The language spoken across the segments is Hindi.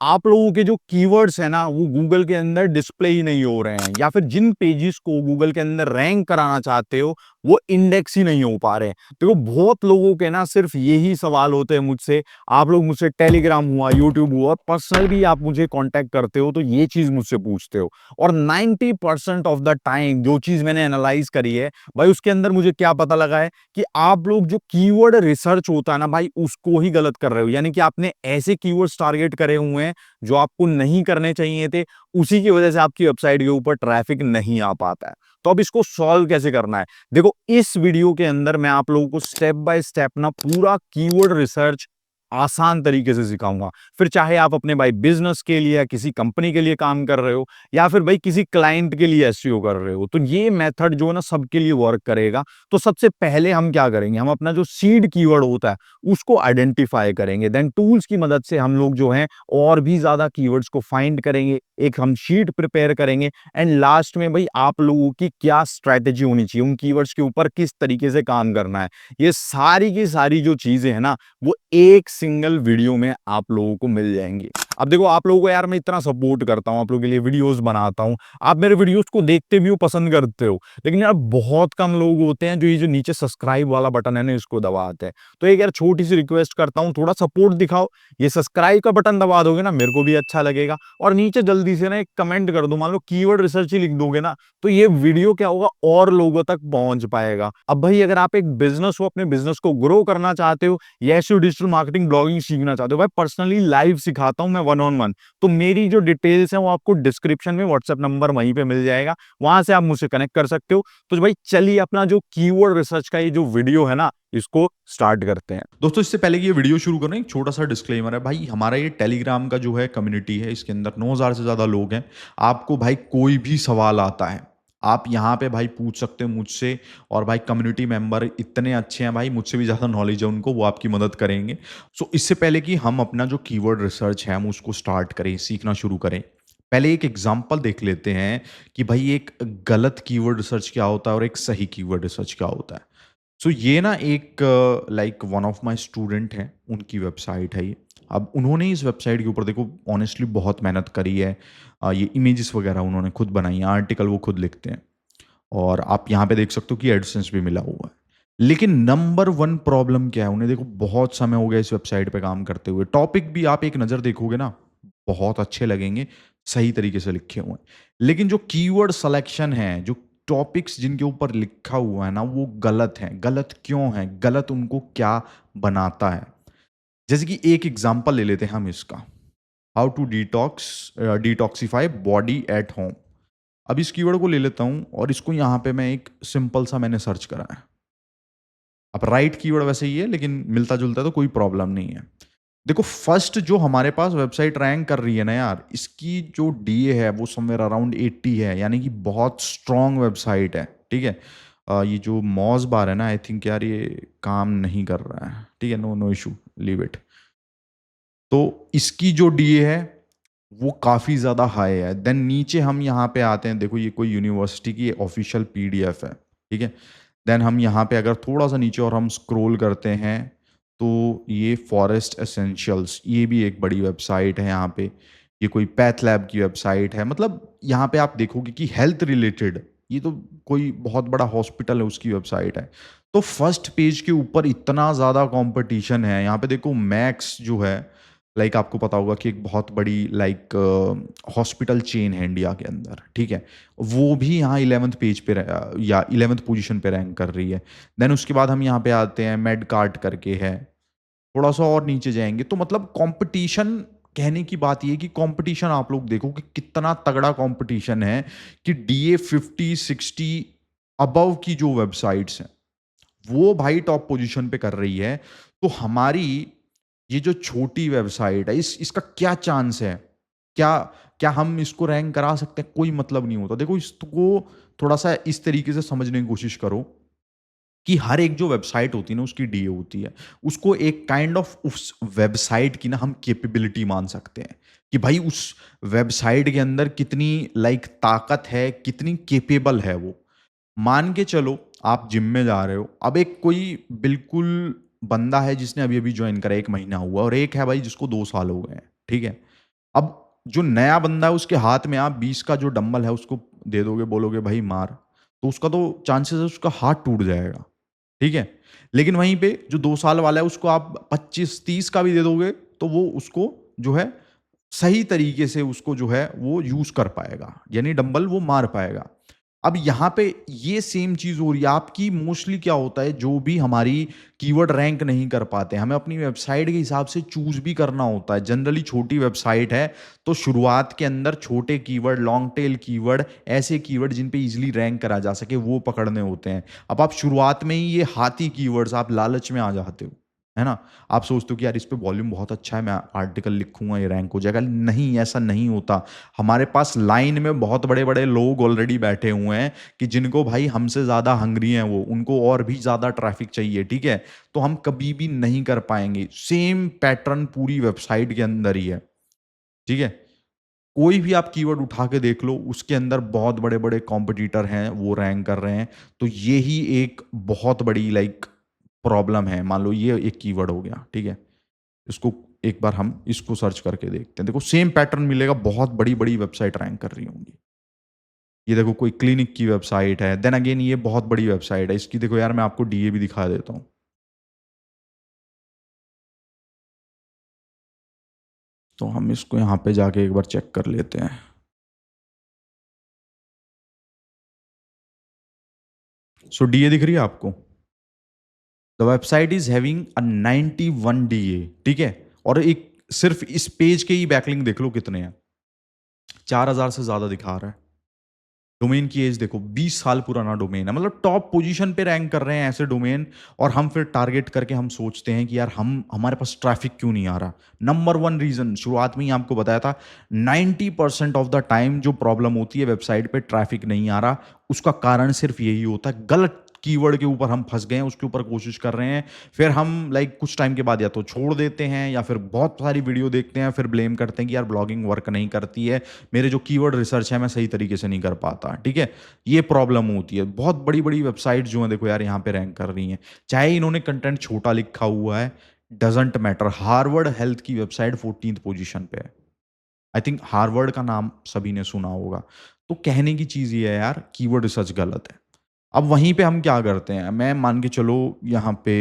आप लोगों के जो कीवर्ड्स है ना वो गूगल के अंदर डिस्प्ले ही नहीं हो रहे हैं, या फिर जिन पेजेस को गूगल के अंदर रैंक कराना चाहते हो वो इंडेक्स ही नहीं हो पा रहे हैं। देखो बहुत लोगों के ना सिर्फ यही सवाल होते हैं मुझसे। आप लोग मुझसे टेलीग्राम हुआ, यूट्यूब हुआ, पर्सनल भी आप मुझे कांटेक्ट करते हो तो ये चीज मुझसे पूछते हो। और 90% ऑफ द टाइम जो चीज मैंने एनालाइज करी है भाई, उसके अंदर मुझे क्या पता लगा है कि आप लोग जो कीवर्ड रिसर्च होता है ना भाई, उसको ही गलत कर रहे हो। यानी कि आपने ऐसे कीवर्ड्स टारगेट करे हुए हैं जो आपको नहीं करने चाहिए थे, उसी की वजह से आपकी वेबसाइट के ऊपर ट्रैफिक नहीं आ पाता है। तो अब इसको सॉल्व कैसे करना है, देखो इस वीडियो के अंदर मैं आप लोगों को स्टेप बाय स्टेप ना पूरा कीवर्ड रिसर्च आसान तरीके से सिखाऊंगा। फिर चाहे आप अपने भाई बिजनेस के लिए या किसी कंपनी के लिए काम कर रहे हो, या फिर भाई किसी क्लाइंट के लिए एसईओ कर रहे हो, तो ये मेथड जो है ना सबके लिए वर्क करेगा। तो सबसे पहले हम क्या करेंगे, हम अपना जो सीड कीवर्ड होता है उसको आइडेंटिफाई करेंगे। देन टूल्स की मदद से हम लोग जो है और भी ज्यादा कीवर्ड्स को फाइंड करेंगे, एक हम शीट प्रिपेयर करेंगे। एंड लास्ट में भाई आप लोगों की क्या स्ट्रेटेजी होनी चाहिए, उन कीवर्ड्स के ऊपर किस तरीके से काम करना है, ये सारी की सारी जो चीजें हैं ना वो एक सिंगल वीडियो में आप लोगों को मिल जाएंगी। अब देखो आप लोगों को यार मैं इतना सपोर्ट करता हूं, आप लोगों के लिए वीडियोस बनाता हूं, आप मेरे वीडियोस को देखते भी हो, पसंद करते हो, लेकिन यार बहुत कम लोग होते हैं जो ये जो नीचे सब्सक्राइब वाला बटन है ना इसको दबाते हैं। तो एक यार छोटी सी रिक्वेस्ट करता हूं, थोड़ा सपोर्ट दिखाओ, ये सब्सक्राइब का बटन दबा दोगे ना मेरे को भी अच्छा लगेगा। और नीचे जल्दी से ना एक कमेंट कर दो, मान लो कीवर्ड रिसर्च ही लिख दोगे ना, तो ये वीडियो क्या होगा और लोगों तक पहुंच पाएगा। अब भाई अगर आप एक बिजनेस हो, अपने बिजनेस को ग्रो करना चाहते हो, या एसईओ डिजिटल मार्केटिंग ब्लॉगिंग सीखना चाहते हो, भाई पर्सनली लाइव सिखाता हूं मैं, वन ऑन वन। तो मेरी जो डिटेल्स है वो आपको डिस्क्रिप्शन में व्हाट्सएप नंबर वहीं पे मिल जाएगा, वहां से आप मुझसे कनेक्ट कर सकते हो। तो भाई चलिए अपना जो कीवर्ड रिसर्च का ये जो वीडियो है ना इसको स्टार्ट करते हैं। दोस्तों, इससे पहले कि ये वीडियो शुरू करें, एक छोटा सा डिस्क्लेमर है भाई। हमारा ये टेलीग्राम का जो है कम्युनिटी है, इसके अंदर 9,000 से ज़्यादा लोग हैं। आपको भाई कोई भी सवाल आता है, आप यहाँ पे भाई पूछ सकते हो मुझसे। और भाई कम्युनिटी मेंबर इतने अच्छे हैं भाई, मुझसे भी ज़्यादा नॉलेज है उनको, वो आपकी मदद करेंगे। सो इससे पहले कि हम अपना जो कीवर्ड रिसर्च है हम उसको स्टार्ट करें, सीखना शुरू करें, पहले एक एग्जाम्पल देख लेते हैं कि भाई एक गलत कीवर्ड रिसर्च क्या होता है और एक सही कीवर्ड रिसर्च क्या होता है। सो ये ना एक like one of my student हैं, उनकी वेबसाइट है ये। अब उन्होंने इस वेबसाइट के ऊपर देखो ऑनेस्टली बहुत मेहनत करी है। ये इमेजेस वगैरह उन्होंने खुद बनाई हैं, आर्टिकल वो खुद लिखते हैं, और आप यहाँ पे देख सकते हो कि एडसेंस भी मिला हुआ है। लेकिन नंबर वन प्रॉब्लम क्या है, उन्हें देखो बहुत समय हो गया इस वेबसाइट पे काम करते हुए। टॉपिक भी आप एक नज़र देखोगे ना बहुत अच्छे लगेंगे, सही तरीके से लिखे हुए हैं, लेकिन जो कीवर्ड सिलेक्शन है, जो टॉपिक्स जिनके ऊपर लिखा हुआ है ना वो गलत है। गलत क्यों है, गलत उनको क्या बनाता है? जैसे कि एक एग्जांपल ले लेते हैं हम इसका, how to detoxify body at home. अब इस कीवर्ड को ले लेता हूं और इसको यहां पे मैं एक सिंपल सा मैंने सर्च करा है। अब राइट कीवर्ड वैसे ही है लेकिन मिलता जुलता है तो कोई प्रॉब्लम नहीं है। देखो फर्स्ट जो हमारे पास वेबसाइट रैंक कर रही है ना यार, इसकी जो डीए है वो समवेयर अराउंड 80 है, यानी कि बहुत स्ट्रॉन्ग वेबसाइट है। ठीक है। ये जो मॉज बार है ना, आई थिंक यार ये काम नहीं कर रहा है। ठीक है, no no issue, leave it. तो इसकी जो डीए है वो काफ़ी ज़्यादा हाई है। देन नीचे हम यहाँ पे आते हैं, देखो ये कोई यूनिवर्सिटी की ऑफिशियल पीडीएफ है। ठीक है। देन हम यहाँ पे अगर थोड़ा सा नीचे और हम स्क्रॉल करते हैं तो ये फॉरेस्ट एसेंशियल्स, ये भी एक बड़ी वेबसाइट है यहाँ पे। ये कोई पैथ लैब की वेबसाइट है। मतलब यहाँ पे आप देखोगे कि हेल्थ रिलेटेड, ये तो कोई बहुत बड़ा हॉस्पिटल है उसकी वेबसाइट है। तो फर्स्ट पेज के ऊपर इतना ज़्यादा कंपटीशन है। यहाँ पे देखो मैक्स जो है, लाइक आपको पता होगा कि एक बहुत बड़ी लाइक हॉस्पिटल चेन है इंडिया के अंदर। ठीक है। वो भी यहाँ 11th पेज पे या 11th पोजीशन पे रैंक कर रही है। देन उसके बाद हम यहाँ पे आते हैं, मेड कार्ट करके है। थोड़ा सा और नीचे जाएंगे तो मतलब कंपटीशन, कहने की बात ये है कि कंपटीशन आप लोग देखो कि कितना तगड़ा कंपटीशन है, कि डीए 50-60 अबव की जो वेबसाइट्स हैं वो भाई टॉप पोजीशन पे कर रही है। तो हमारी ये जो छोटी वेबसाइट है, इसका क्या चांस है? क्या क्या हम इसको रैंक करा सकते हैं? कोई मतलब नहीं होता। देखो इसको थोड़ा सा इस तरीके से समझने की कोशिश करो कि हर एक जो वेबसाइट होती है ना उसकी डीए होती है। उसको एक काइंड ऑफ उस वेबसाइट की ना हम कैपेबिलिटी मान सकते हैं कि भाई उस वेबसाइट के अंदर कितनी लाइक ताकत है, कितनी कैपेबल है वो। मान के चलो आप जिम में जा रहे हो, अब एक कोई बिल्कुल बंदा है जिसने अभी अभी ज्वाइन करा, 1 महीना हुआ, और एक है भाई जिसको 2 साल हो गए हैं। ठीक है। अब जो नया बंदा है उसके हाथ में आप 20 का जो डंबल है उसको दे दोगे, बोलोगे भाई मार, तो उसका तो चांसेस है उसका हाथ टूट जाएगा, ठीक है? लेकिन वहीं पे जो 2 साल वाला है उसको आप 25-30 का भी दे दोगे, तो वो उसको जो है सही तरीके से उसको जो है वो यूज़ कर पाएगा, यानी डंबल वो मार पाएगा। अब यहाँ पे ये सेम चीज़ हो रही है आपकी मोस्टली क्या होता है जो भी हमारी कीवर्ड रैंक नहीं कर पाते हैं, हमें अपनी वेबसाइट के हिसाब से चूज़ भी करना होता है। जनरली छोटी वेबसाइट है तो शुरुआत के अंदर छोटे कीवर्ड, लॉन्ग टेल कीवर्ड, ऐसे कीवर्ड जिन पे ईज़िली रैंक करा जा सके वो पकड़ने होते हैं। अब आप शुरुआत में ही ये हाथी कीवर्ड्स आप लालच में आ जाते हो, है ना? आप सोचते हो कि यार इस पे वॉल्यूम बहुत अच्छा है, मैं आर्टिकल लिखूँगा ये रैंक हो जाएगा। नहीं, ऐसा नहीं होता। हमारे पास लाइन में बहुत बड़े-बड़े लोग ऑलरेडी बैठे हुए हैं कि जिनको भाई हमसे ज़्यादा हंग्री हैं वो, उनको और भी ज़्यादा ट्रैफ़िक चाहिए, ठीक है? तो हम कभी भी नहीं कर पाएँगे। सेम पैटर्न पूरी वेबसाइट के अंदर ही है, ठीक है? कोई भी आप कीवर्ड उठा के देख लो, उसके अंदर बहुत बड़े-बड़े कॉम्पिटिटर हैं, वो रैंक कर रहे हैं। तो ये ही एक बहुत बड़ी प्रॉब्लम है। मान लो ये एक कीवर्ड हो गया, ठीक है? इसको एक बार हम इसको सर्च करके देखते हैं। देखो सेम पैटर्न मिलेगा, बहुत बड़ी-बड़ी वेबसाइट रैंक कर रही होंगी। ये देखो कोई क्लिनिक की वेबसाइट है, देन अगेन ये बहुत बड़ी वेबसाइट है। इसकी देखो यार मैं आपको डीए भी दिखा देता हूँ। तो हम इसको यहाँ पे जाके एक बार चेक कर लेते हैं। सो डीए दिख रही है आपको? The website is having a 91 DA, ठीक है? और एक सिर्फ इस पेज के ही बैकलिंक देख लो कितने हैं। 4000 से ज्यादा दिखा रहा है। डोमेन की एज देखो, 20 साल पुराना डोमेन है, मतलब टॉप पोजीशन पे रैंक कर रहे हैं ऐसे डोमेन। और हम फिर टारगेट करके हम सोचते हैं कि यार हमारे पास ट्रैफिक क्यों नहीं आ रहा। नंबर वन रीजन शुरुआत में ही आपको बताया था, 90% ऑफ द टाइम जो प्रॉब्लम होती है वेबसाइट पे ट्रैफिक नहीं आ रहा, उसका कारण सिर्फ यही होता है, गलत कीवर्ड के ऊपर हम फंस गए हैं, उसके ऊपर कोशिश कर रहे हैं। फिर हम कुछ टाइम के बाद या तो छोड़ देते हैं या फिर बहुत सारी वीडियो देखते हैं, फिर ब्लेम करते हैं कि यार ब्लॉगिंग वर्क नहीं करती है, मेरे जो कीवर्ड रिसर्च है मैं सही तरीके से नहीं कर पाता, ठीक है? ये प्रॉब्लम होती है। बहुत बड़ी-बड़ी वेबसाइट जो हैं देखो यार यहाँ पे रैंक कर रही हैं। चाहे इन्होंने कंटेंट छोटा लिखा हुआ है, डज़न्ट मैटर। हार्वर्ड हेल्थ की वेबसाइट 14th पोज़ीशन पे है। आई थिंक हार्वर्ड का नाम सभी ने सुना होगा। तो कहने की चीज़ ये है यार, कीवर्ड रिसर्च गलत है। अब वहीं पे हम क्या करते हैं, मैं मान के चलो यहाँ पे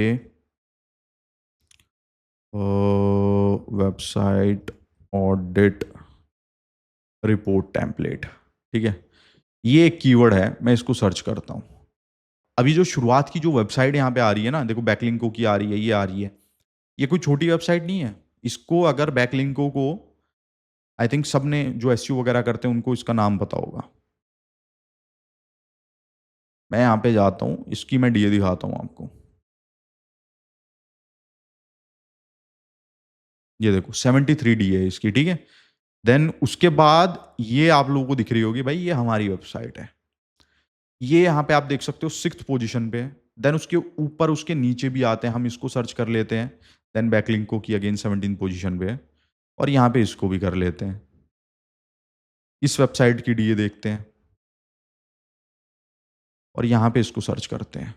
वेबसाइट ऑडिट रिपोर्ट टेम्पलेट, ठीक है? ये एक कीवर्ड है, मैं इसको सर्च करता हूँ। अभी जो शुरुआत की जो वेबसाइट यहाँ पे आ रही है ना, देखो बैकलिंको की आ रही है, ये आ रही है। ये कोई छोटी वेबसाइट नहीं है। इसको अगर बैकलिंको को आई थिंक सबने जो एसईओ वगैरह करते हैं उनको इसका नाम पता होगा। मैं यहाँ पे जाता हूँ, इसकी मैं डीए दिखाता हूँ आपको। ये देखो 73 डीए है इसकी, ठीक है? देन उसके बाद ये आप लोगों को दिख रही होगी भाई, ये हमारी वेबसाइट है। ये यहाँ पे आप देख सकते हो 6th पोजीशन पे है। देन उसके ऊपर उसके नीचे भी आते हैं, हम इसको सर्च कर लेते हैं। देन बैकलिंको की अगेन 17th पोजीशन पे है। और यहाँ पे इसको भी कर लेते हैं। इस वेबसाइट की डीए देखते हैं और यहाँ पे इसको सर्च करते हैं।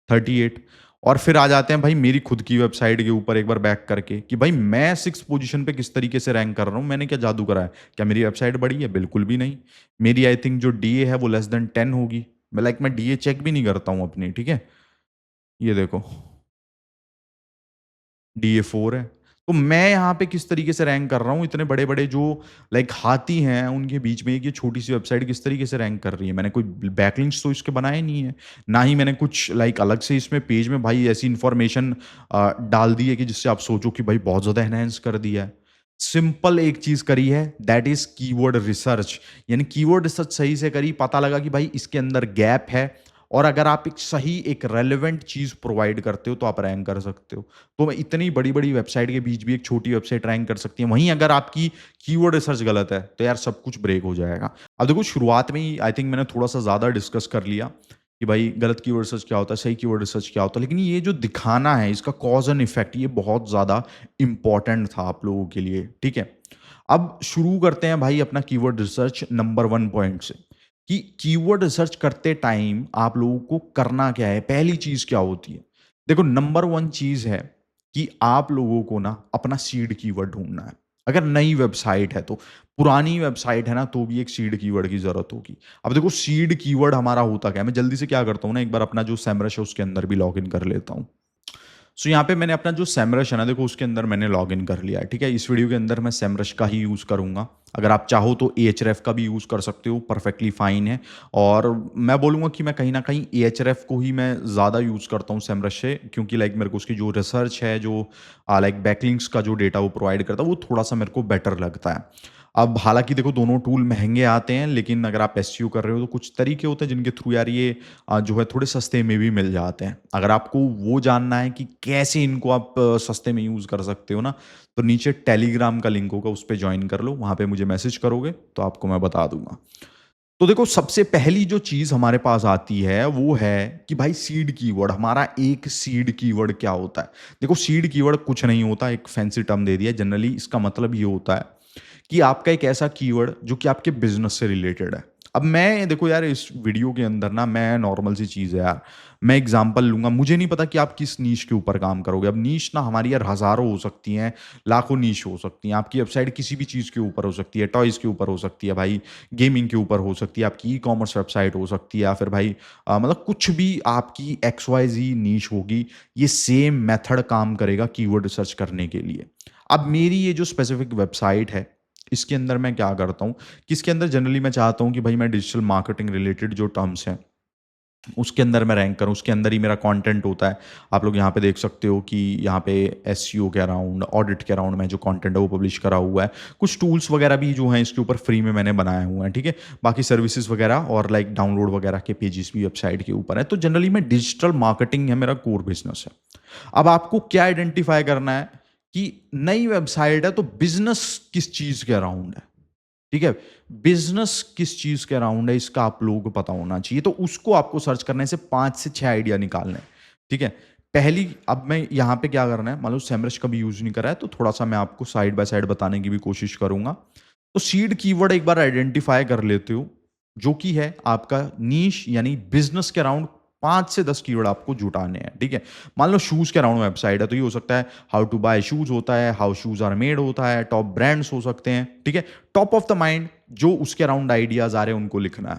38। और फिर आ जाते हैं भाई मेरी खुद की वेबसाइट के ऊपर एक बार बैक करके कि भाई मैं 6 पोजीशन पे किस तरीके से रैंक कर रहा हूँ, मैंने क्या जादू करा है? क्या मेरी वेबसाइट बड़ी है? बिल्कुल भी नहीं। मेरी आई थिंक जो डीए है वो लेस देन 10 होगी। मैं डीए चेक भी नहीं करता हूँ अपनी, ठीक है? ये देखो डीए 4 है। तो मैं यहाँ पे किस तरीके से रैंक कर रहा हूँ, इतने बड़े-बड़े जो हाथी हैं, उनके बीच में एक ये छोटी-सी वेबसाइट किस तरीके से रैंक कर रही है। मैंने कोई बैकलिंक्स तो इसके बनाए नहीं है। ना ही मैंने कुछ अलग से इसमें पेज में भाई ऐसी इन्फॉर्मेशन डाल दी है कि जिससे आप सोचो कि भाई बहुत ज़्यादा एनहांस कर दिया है। सिंपल एक चीज़ करी है, दैट इज़ कीवर्ड रिसर्च। यानी कीवर्ड रिसर्च सही से करी, पता लगा कि भाई इसके अंदर गैप है और अगर आप एक रेलेवेंट चीज़ प्रोवाइड करते हो तो आप रैंक कर सकते हो। तो इतनी बड़ी-बड़ी वेबसाइट के बीच भी एक छोटी वेबसाइट रैंक कर सकती है। वहीं अगर आपकी कीवर्ड रिसर्च गलत है, तो यार सब कुछ ब्रेक हो जाएगा। अब देखो शुरुआत में ही आई थिंक मैंने थोड़ा-सा ज़्यादा डिस्कस कर लिया कि भाई गलत कीवर्ड रिसर्च क्या होता है, सही कीवर्ड रिसर्च क्या होता है। लेकिन ये जो दिखाना है, इसका कॉज़ एंड इफ़ेक्ट, ये बहुत ज़्यादा इम्पोर्टेंट था आप लोगों के लिए, ठीक है? अब शुरू करते हैं भाई अपना कीवर्ड रिसर्च नंबर 1 पॉइंट से कि कीवर्ड रिसर्च करते टाइम आप लोगों को करना क्या है, पहली चीज़ क्या होती है? देखो नंबर 1 चीज़ है कि आप लोगों को ना अपना सीड कीवर्ड ढूँढना है। अगर नई वेबसाइट है तो। पुरानी वेबसाइट है ना, तो भी एक सीड कीवर्ड की ज़रूरत होगी। अब देखो सीड कीवर्ड हमारा होता क्या है, मैं जल्दी से क्या करता हूँ ना, एक बार अपना जो सेमरश है उसके अंदर भी लॉगिन कर लेता हूँ। सो यहाँ पे मैंने अपना जो सेमरश है ना, देखो उसके अंदर मैंने लॉगिन कर लिया है, ठीक है। इस वीडियो के अंदर मैं सेमरश का ही यूज़ करूँगा। अगर आप चाहो तो एएचरेफ का भी यूज़ कर सकते हो, परफेक्टली फाइन है। और मैं बोलूँगा कि मैं कहीं ना कहीं एएचरेफ को ही मैं ज़्यादा यूज़ करता हूँ सेमरश से, क्योंकि लाइक मेरे को उसकी जो रिसर्च है, जो लाइक बैकलिंक्स का जो डेटा वो प्रोवाइड करता है, वो थोड़ा सा मेरे को बेटर लगता है। अब हालांकि देखो दोनों टूल महंगे आते हैं, लेकिन अगर आप एसईओ कर रहे हो तो कुछ तरीके होते हैं जिनके थ्रू यार ये जो है थोड़े सस्ते में भी मिल जाते हैं। अगर आपको वो जानना है कि कैसे इनको आप सस्ते में यूज़ कर सकते हो ना, तो नीचे टेलीग्राम का लिंक होगा, उस पे ज्वाइन कर लो, वहाँ पे मुझे मैसेज करोगे तो आपको मैं बता दूंगा। तो देखो सबसे पहली जो चीज़ हमारे पास आती है वो है कि भाई सीड कीवर्ड, हमारा एक सीड कीवर्ड क्या होता है। देखो सीड कीवर्ड कुछ नहीं होता, एक फैंसी टर्म दे दिया। जनरली इसका मतलब ये होता है कि आपका एक ऐसा कीवर्ड जो कि आपके बिजनेस से रिलेटेड है। अब मैं देखो यार, इस वीडियो के अंदर ना मैं नॉर्मल सी चीज़ है यार, मैं एग्जांपल लूंगा। मुझे नहीं पता कि आप किस नीश के ऊपर काम करोगे। अब नीश ना हमारी यार हज़ारों हो सकती हैं, लाखों नीश हो सकती हैं। आपकी वेबसाइट किसी भी चीज़ के ऊपर हो सकती है, टॉयज़ के ऊपर हो सकती है भाई, गेमिंग के ऊपर हो सकती है, आपकी ई कॉमर्स वेबसाइट हो सकती है, या फिर भाई मतलब कुछ भी आपकी एक्स वाई जी नीश होगी। ये सेम मेथड काम करेगा कीवर्ड रिसर्च करने के लिए। अब मेरी ये जो स्पेसिफिक वेबसाइट है, इसके अंदर मैं क्या करता हूँ कि इसके अंदर जनरली मैं चाहता हूँ कि भाई मैं डिजिटल मार्केटिंग रिलेटेड जो टर्म्स हैं उसके अंदर मैं रैंक करूँ, उसके अंदर ही मेरा कंटेंट होता है। आप लोग यहाँ पे देख सकते हो कि यहाँ पे एसईओ के अराउंड, ऑडिट के अराउंड में जो कंटेंट है वो पब्लिश करा हुआ है। कुछ टूल्स वगैरह भी जो हैं इसके ऊपर फ्री में मैंने बनाए हुए हैं, ठीक है। बाकी सर्विसेज वगैरह और लाइक डाउनलोड वगैरह के पेजेस भी वेबसाइट के ऊपर है। तो जनरली मैं डिजिटल मार्केटिंग है मेरा कोर बिजनेस है। अब आपको क्या आइडेंटिफाई करना है कि नई वेबसाइट है तो बिजनेस किस चीज़ के अराउंड है, ठीक है। बिजनेस किस चीज के अराउंड है इसका आप लोगों को पता होना चाहिए। तो उसको आपको सर्च करने से 5 से 6 आइडिया निकालने हैं, ठीक है। पहली, अब मैं यहाँ पे क्या करना है, मान लो सेमरश का भी यूज नहीं करा है तो थोड़ा सा मैं आपको साइड बाय साइड बताने की भी कोशिश करूंगा। तो सीड कीवर्ड एक बार आइडेंटिफाई कर लेते हो, जो कि है आपका नीश, यानी बिजनेस के अराउंड 5 से 10 कीवर्ड आपको जुटाने हैं, ठीक है। मान लो शूज के अराउंड वेबसाइट है तो ये हो सकता है हाउ टू बाय शूज होता है, हाउ शूज आर मेड होता है, टॉप ब्रांड्स हो सकते हैं, ठीक है। टॉप ऑफ द माइंड जो उसके अराउंड आइडियाज आ रहे हैं उनको लिखना है।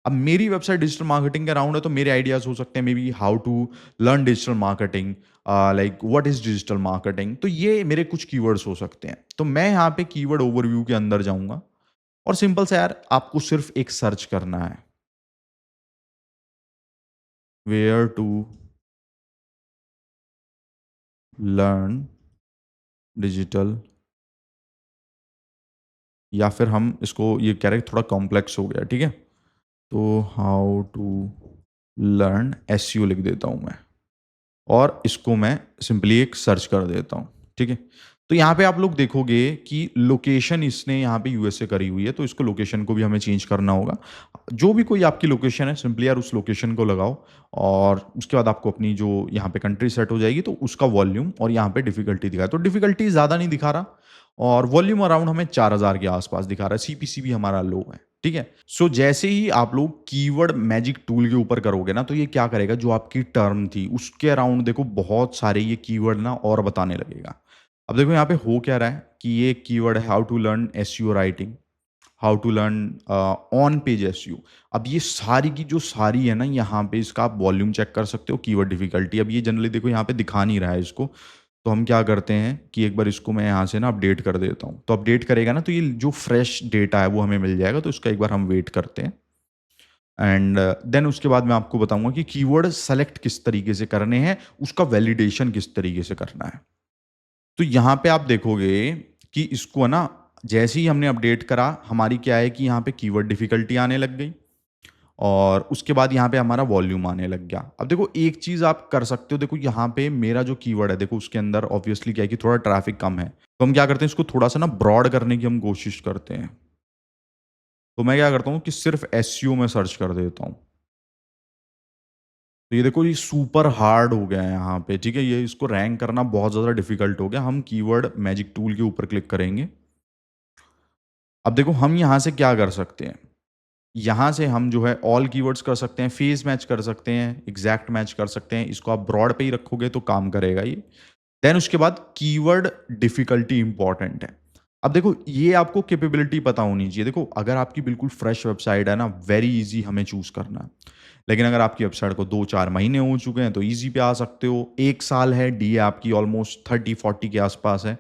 अब मेरी वेबसाइट डिजिटल मार्केटिंग के अराउंड है तो मेरे आइडियाज हो सकते हैं maybe how to learn digital marketing, like what is digital marketing. तो ये मेरे कुछ कीवर्ड्स हो सकते हैं। तो मैं यहाँ पे कीवर्ड ओवरव्यू के अंदर जाऊंगा और सिंपल सा यार आपको सिर्फ एक सर्च करना है, वेयर टू लर्न डिजिटल, या फिर हम इसको ये कह रहे हैं थोड़ा कॉम्प्लेक्स हो गया, ठीक है। तो हाउ टू लर्न एसईओ लिख देता हूं मैं, और इसको मैं सिंपली एक सर्च कर देता हूँ, ठीक है। तो यहाँ पे आप लोग देखोगे कि लोकेशन इसने यहाँ पे यूएसए करी हुई है, तो इसको लोकेशन को भी हमें चेंज करना होगा। जो भी कोई आपकी लोकेशन है सिंपली यार उस लोकेशन को लगाओ, और उसके बाद आपको अपनी जो यहाँ पे कंट्री सेट हो जाएगी, तो उसका वॉल्यूम और यहाँ पे डिफिकल्टी दिखा, तो डिफिकल्टी ज़्यादा नहीं दिखा रहा, और वॉल्यूम अराउंड हमें 4000 के आसपास दिखा रहा है। सीपीसी भी हमारा लो है, ठीक है। सो जैसे ही आप लोग कीवर्ड मैजिक टूल के ऊपर करोगे ना, तो ये क्या करेगा, जो आपकी टर्म थी उसके अराउंड देखो बहुत सारे ये कीवर्ड ना और बताने लगेगा। अब देखो यहाँ पे हो क्या रहा है कि ये कीवर्ड है how to learn SEO writing, how to learn on page SEO. अब ये सारी की जो सारी है ना, यहाँ पे इसका आप वॉल्यूम चेक कर सकते हो, कीवर्ड डिफिकल्टी। अब ये जनरली देखो यहाँ पे दिखा नहीं रहा है इसको, तो हम क्या करते हैं कि एक बार इसको मैं यहाँ से ना अपडेट कर देता हूँ। तो अपडेट करेगा ना, तो ये जो फ्रेश डेटा है वो हमें मिल जाएगा। तो इसका एक बार हम वेट करते हैं, एंड देन उसके बाद मैं आपको बताऊंगा कि कीवर्ड सेलेक्ट किस तरीके से करने हैं, उसका वैलिडेशन किस तरीके से करना है। तो यहाँ पे आप देखोगे कि इसको ना जैसे ही हमने अपडेट करा, हमारी क्या है कि यहाँ पे कीवर्ड डिफिकल्टी आने लग गई, और उसके बाद यहाँ पे हमारा वॉल्यूम आने लग गया। अब देखो एक चीज़ आप कर सकते हो, देखो यहाँ पे मेरा जो कीवर्ड है, देखो उसके अंदर ऑब्वियसली क्या है कि थोड़ा ट्रैफिक कम है, तो हम क्या करते हैं इसको थोड़ा सा ना ब्रॉड करने की हम कोशिश करते हैं। तो मैं क्या करता हूँ कि सिर्फ एसईओ में सर्च कर देता हूँ। तो ये देखो ये सुपर हार्ड हो गया है यहाँ पे, ठीक है। ये इसको रैंक करना बहुत ज़्यादा डिफिकल्ट हो गया। हम कीवर्ड मैजिक टूल के ऊपर क्लिक करेंगे। अब देखो हम यहाँ से क्या कर सकते हैं, यहाँ से हम जो है ऑल कीवर्ड्स कर सकते हैं, फेस मैच कर सकते हैं, एग्जैक्ट मैच कर सकते हैं। इसको आप ब्रॉड पे ही रखोगे तो काम करेगा ये। देन उसके बाद कीवर्ड डिफिकल्टी इंपॉर्टेंट है। अब देखो ये आपको कैपेबिलिटी पता होनी चाहिए। देखो अगर आपकी बिल्कुल फ्रेश वेबसाइट है ना, वेरी ईज़ी हमें चूज़ करना है। लेकिन अगर आपकी वेबसाइट को 2-4 महीने हो चुके हैं तो ईज़ी पे आ सकते हो। 1 साल है, डीए आपकी ऑलमोस्ट 30-40 के आसपास है,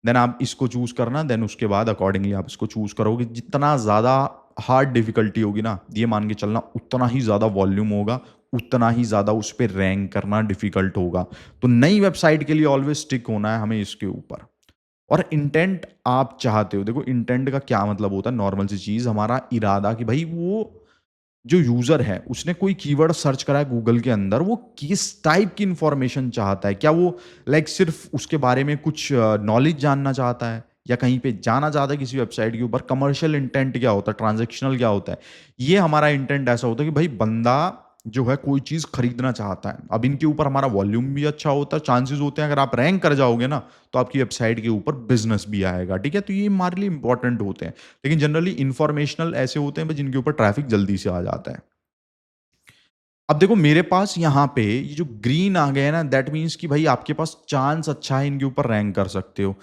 देन आप इसको चूज़ करना, देन उसके बाद अकॉर्डिंगली आप इसको चूज़ करोगे। जितना ज़्यादा हार्ड डिफ़िकल्टी होगी ना, ये मान के चलना उतना ही ज़्यादा वॉल्यूम होगा, उतना ही ज़्यादा उस पे रैंक करना डिफ़िकल्ट होगा। तो नई वेबसाइट के लिए ऑलवेज़ स्टिक होना है हमें इसके ऊपर। और इंटेंट आप चाहते हो, देखो इंटेंट का क्या मतलब होता है, नॉर्मल सी चीज़, हमारा इरादा कि भाई वो जो यूज़र है उसने कोई कीवर्ड सर्च करा है गूगल के अंदर, वो किस टाइप की इंफॉर्मेशन चाहता है। क्या वो लाइक सिर्फ उसके बारे में कुछ नॉलेज जानना चाहता है, या कहीं पे जाना चाहता है किसी वेबसाइट के ऊपर। कमर्शियल इंटेंट क्या होता है, ट्रांजेक्शनल क्या होता है। ये हमारा इंटेंट ऐसा होता है कि भाई बंदा जो है कोई चीज़ खरीदना चाहता है। अब इनके ऊपर हमारा वॉल्यूम भी अच्छा होता है, चांसेस होते हैं अगर आप रैंक कर जाओगे ना तो आपकी वेबसाइट के ऊपर बिजनेस भी आएगा, ठीक है। तो ये हमारे लिए इंपॉर्टेंट होते हैं। लेकिन जनरली इंफॉर्मेशनल ऐसे होते हैं जिनके ऊपर ट्रैफिक जल्दी से आ जाता है। अब देखो मेरे पास यहाँ पे ये जो ग्रीन आ गया है ना, दैट मीन्स कि भाई आपके पास चांस अच्छा है इनके ऊपर रैंक कर सकते हो।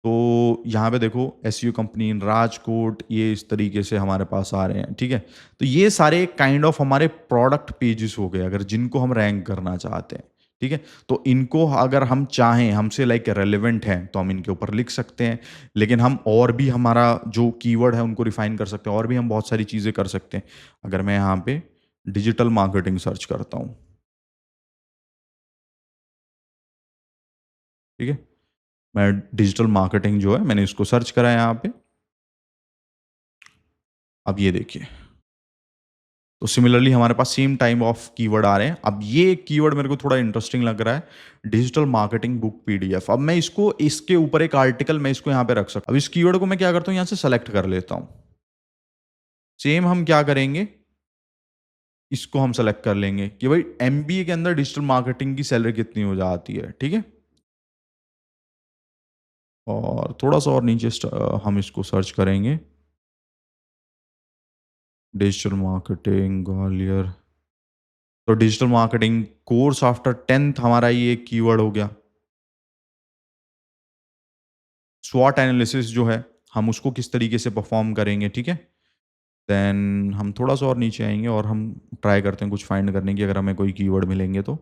तो यहाँ पे देखो एसईओ कंपनी इन राजकोट, ये इस तरीके से हमारे पास आ रहे हैं, ठीक है। तो ये सारे काइंड ऑफ हमारे प्रोडक्ट पेजेस हो गए अगर जिनको हम रैंक करना चाहते हैं, ठीक है। तो इनको अगर हम चाहें हमसे लाइक रेलेवेंट हैं तो हम इनके ऊपर लिख सकते हैं। लेकिन हम और भी हमारा जो कीवर्ड है उनको रिफाइन कर सकते हैं, और भी हम बहुत सारी चीज़ें कर सकते हैं। अगर मैं यहाँ पे डिजिटल मार्केटिंग सर्च करता हूँ, ठीक है। मैं डिजिटल मार्केटिंग जो है मैंने इसको सर्च करा है यहाँ पे। अब ये देखिए, तो सिमिलरली हमारे पास सेम टाइम ऑफ कीवर्ड आ रहे हैं। अब ये कीवर्ड मेरे को थोड़ा इंटरेस्टिंग लग रहा है, डिजिटल मार्केटिंग बुक पीडीएफ। अब मैं इसको इसके ऊपर एक आर्टिकल मैं इसको यहाँ पे रख सकता हूँ। अब इस कीवर्ड को मैं क्या करता हूँ, यहाँ से सेलेक्ट कर लेता हूँ। सेम हम क्या करेंगे, इसको हम सेलेक्ट कर लेंगे कि भाई एमबीए के अंदर डिजिटल मार्केटिंग की सैलरी कितनी हो जाती है, ठीक है। और थोड़ा सा और नीचे हम इसको सर्च करेंगे, डिजिटल मार्केटिंग ग्वालियर। तो digital marketing course after 10th हमारा ये एक कीवर्ड हो गया। स्वॉट एनालिसिस जो है हम उसको किस तरीके से परफॉर्म करेंगे, ठीक है। देन हम थोड़ा सा और नीचे आएंगे और हम ट्राई करते हैं कुछ फाइंड करने की, अगर हमें कोई कीवर्ड मिलेंगे तो।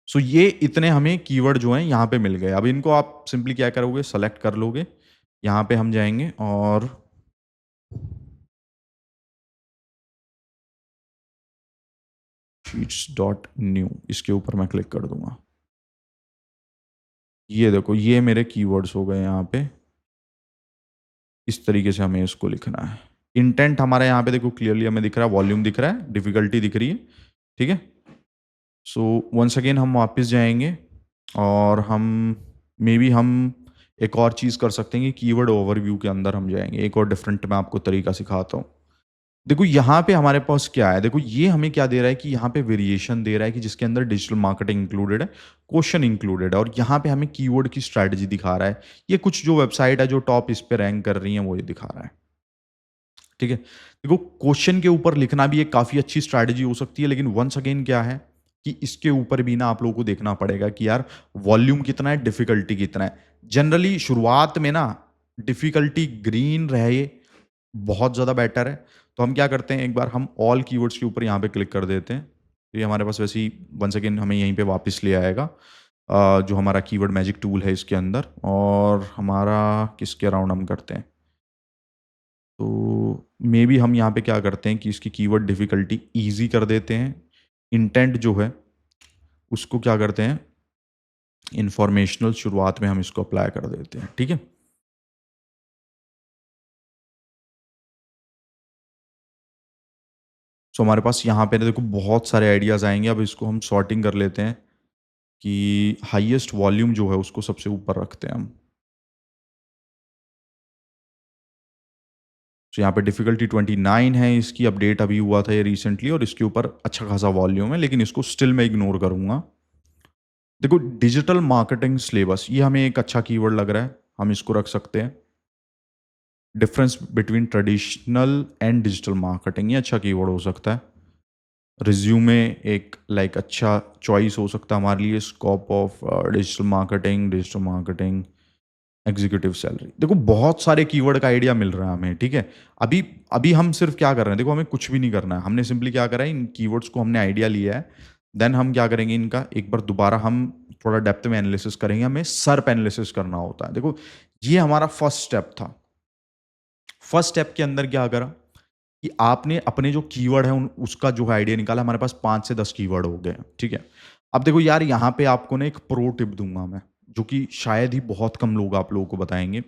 सो ये इतने हमें कीवर्ड जो हैं यहाँ पे मिल गए। अब इनको आप सिंपली क्या करोगे, सेलेक्ट कर लोगे। यहाँ पे हम जाएंगे और शीट्स डॉट न्यू, इसके ऊपर मैं क्लिक कर दूंगा। ये देखो ये मेरे कीवर्ड्स हो गए यहाँ पे। इस तरीके से हमें इसको लिखना है। इंटेंट हमारे यहाँ पे देखो क्लियरली हमें दिख रहा है, वॉल्यूम दिख रहा है, डिफिकल्टी दिख रही है, ठीक है। सो वंस अगेन हम वापस जाएंगे और हम मे बी हम एक और चीज़ कर सकते हैं कि कीवर्ड ओवरव्यू के अंदर हम जाएंगे। एक और डिफरेंट मैं आपको तरीका सिखाता हूँ। देखो यहाँ पे हमारे पास क्या है, देखो ये हमें क्या दे रहा है कि यहाँ पे वेरिएशन दे रहा है कि जिसके अंदर डिजिटल मार्केटिंग इंक्लूडेड है, क्वेश्चन इंक्लूडेड है, और यहाँ पे हमें कीवर्ड की स्ट्रैटेजी दिखा रहा है। ये कुछ जो वेबसाइट है जो टॉप इस पे रैंक कर रही है वो ये दिखा रहा है, ठीक है। देखो क्वेश्चन के ऊपर लिखना भी एक काफ़ी अच्छी स्ट्रैटेजी हो सकती है, लेकिन वंस अगेन क्या है कि इसके ऊपर भी ना आप लोगों को देखना पड़ेगा कि यार वॉल्यूम कितना है, डिफिकल्टी कितना है। जनरली शुरुआत में ना डिफिकल्टी ग्रीन रहे बहुत ज़्यादा बेटर है। तो हम क्या करते हैं, एक बार हम ऑल कीवर्ड्स के ऊपर यहाँ पे क्लिक कर देते हैं। तो ये हमारे पास वैसे ही वंस अगेन हमें यहीं पे वापस ले आएगा, जो हमारा कीवर्ड मैजिक टूल है इसके अंदर। और हमारा किसके अराउंड हम करते हैं, तो मे बी हम यहाँ पे क्या करते हैं कि इसकी कीवर्ड डिफ़िकल्टी ईज़ी कर देते हैं। इंटेंट जो है उसको क्या करते हैं, इन्फॉर्मेशनल शुरुआत में हम इसको अप्लाई कर देते हैं, ठीक है। सो हमारे पास यहाँ पे ना देखो बहुत सारे आइडियाज़ आएंगे। अब इसको हम सॉर्टिंग कर लेते हैं कि हाईएस्ट वॉल्यूम जो है उसको सबसे ऊपर रखते हैं हम। तो यहाँ पे डिफ़िकल्टी 29 है, इसकी अपडेट अभी हुआ था ये रिसेंटली, और इसके ऊपर अच्छा खासा वॉल्यूम है, लेकिन इसको स्टिल मैं इग्नोर करूँगा। देखो डिजिटल मार्केटिंग सिलेबस ये हमें एक अच्छा कीवर्ड लग रहा है, हम इसको रख सकते हैं। Difference between traditional and digital marketing ये अच्छा कीवर्ड हो सकता है। रिज्यूमे एक लाइक अच्छा चॉइस हो सकता है हमारे लिए। Scope of digital marketing executive salary, देखो बहुत सारे कीवर्ड का आइडिया मिल रहा है हमें, ठीक है। अभी अभी हम सिर्फ क्या कर रहे हैं, देखो हमें कुछ भी नहीं करना है, हमने सिंपली क्या करा है, इन कीवर्ड्स को हमने आइडिया लिया है। देन हम क्या करेंगे, इनका एक बार दोबारा हम थोड़ा डेप्थ में एनालिसिस करेंगे। हमें सर्प एनालिसिस करना होता है। देखो ये हमारा फर्स्ट स्टेप था। फर्स्ट स्टेप के अंदर क्या करा कि आपने अपने जो कीवर्ड है उसका जो है आइडिया निकाला। हमारे पास 5 से 10 कीवर्ड हो गए, ठीक है। अब देखो यार, यहाँ पे आपको ना एक प्रो टिप दूंगा मैं, जो कि शायद ही बहुत कम लोग आप लोगों को बताएंगे।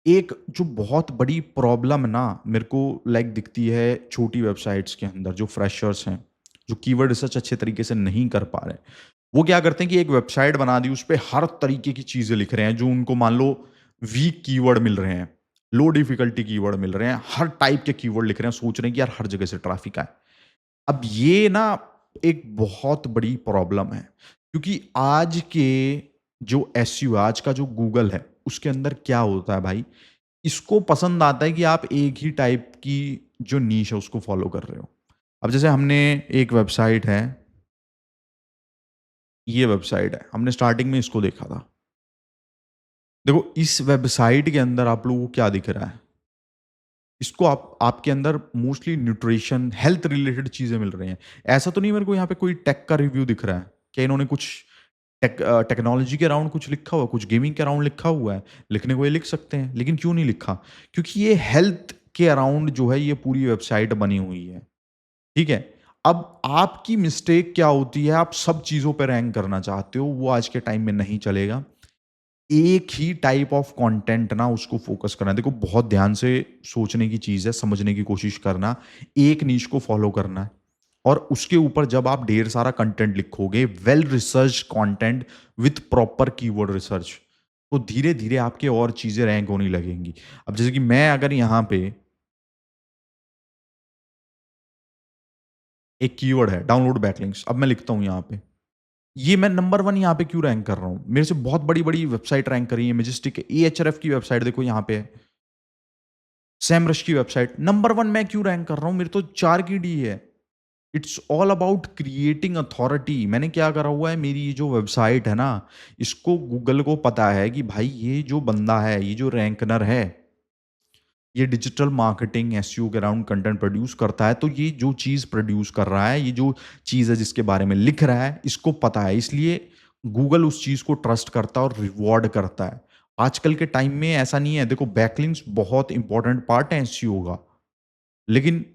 एक जो बहुत बड़ी प्रॉब्लम ना मेरे को लाइक दिखती है छोटी वेबसाइट्स के अंदर, जो फ्रेशर्स हैं, जो कीवर्ड रिसर्च अच्छे तरीके से नहीं कर पा रहे, वो क्या करते हैं कि एक वेबसाइट बना दी, उस पे हर तरीके की चीजें लिख रहे हैं जो उनको मान लो वीक कीवर्ड मिल रहे हैं, लो डिफिकल्टी कीवर्ड मिल रहे हैं, हर टाइप के कीवर्ड लिख रहे हैं, सोच रहे हैं कि यार हर जगह से ट्रैफिक आए। अब ये ना एक बहुत बड़ी प्रॉब्लम है, क्योंकि आज के जो एसईओ, आज का जो गूगल है, उसके अंदर क्या होता है भाई, इसको पसंद आता है कि आप एक ही टाइप की जो नीश है उसको फॉलो कर रहे हो। अब जैसे हमने एक वेबसाइट है, ये वेबसाइट है, हमने स्टार्टिंग में इसको देखा था। देखो इस वेबसाइट के अंदर आप लोगों को क्या दिख रहा है, इसको आपके अंदर मोस्टली न्यूट्रिशन हेल्थ रिलेटेड चीजें मिल रही हैं। ऐसा तो नहीं मेरे को यहाँ पे कोई टेक का रिव्यू दिख रहा है, क्या इन्होंने कुछ टेक्नोलॉजी के अराउंड कुछ लिखा हुआ, कुछ गेमिंग के अराउंड लिखा हुआ है। लिखने को ये लिख सकते हैं, लेकिन क्यों नहीं लिखा? क्योंकि ये हेल्थ के अराउंड जो है ये पूरी वेबसाइट बनी हुई है, ठीक है। अब आपकी मिस्टेक क्या होती है, आप सब चीजों पर रैंक करना चाहते हो, वो आज के टाइम में नहीं चलेगा। एक ही टाइप ऑफ कंटेंट ना उसको फोकस करना है। देखो बहुत ध्यान से सोचने की चीज है, समझने की कोशिश करना, एक नीश को फॉलो करना है, और उसके ऊपर जब आप ढेर सारा कंटेंट लिखोगे, well research content with proper keyword research, तो धीरे धीरे आपके और चीजें रैंक होने लगेंगी। अब जैसे कि मैं अगर यहां पे एक कीवर्ड है डाउनलोड बैकलिंक्स, अब मैं लिखता हूं यहां पे, ये मैं नंबर 1 यहाँ पे क्यों रैंक कर रहा हूँ? मेरे से बहुत बड़ी बड़ी वेबसाइट रैंक कर रही है, मेजेस्टिक एएचआरएफ की वेबसाइट देखो यहाँ पे है, सैमरश की वेबसाइट नंबर 1 मैं क्यों रैंक कर रहा हूँ? मेरे तो 4 की डी है। It's all about creating authority. मैंने क्या करा हुआ है, मेरी ये जो वेबसाइट है ना, इसको गूगल को पता है कि भाई ये जो बंदा है, ये जो रैंकनर है, ये डिजिटल मार्केटिंग एसईओ के अराउंड कंटेंट प्रोड्यूस करता है, तो ये जो चीज़ प्रोड्यूस कर रहा है, ये जो चीज़ है जिसके बारे में लिख रहा है, इसको पता है, इसलिए गूगल उस चीज़ को ट्रस्ट करता है और रिवॉर्ड करता है। आजकल के टाइम में ऐसा नहीं है। देखो बैकलिंक्स बहुत इंपॉर्टेंट पार्ट है एसईओ का, लेकिन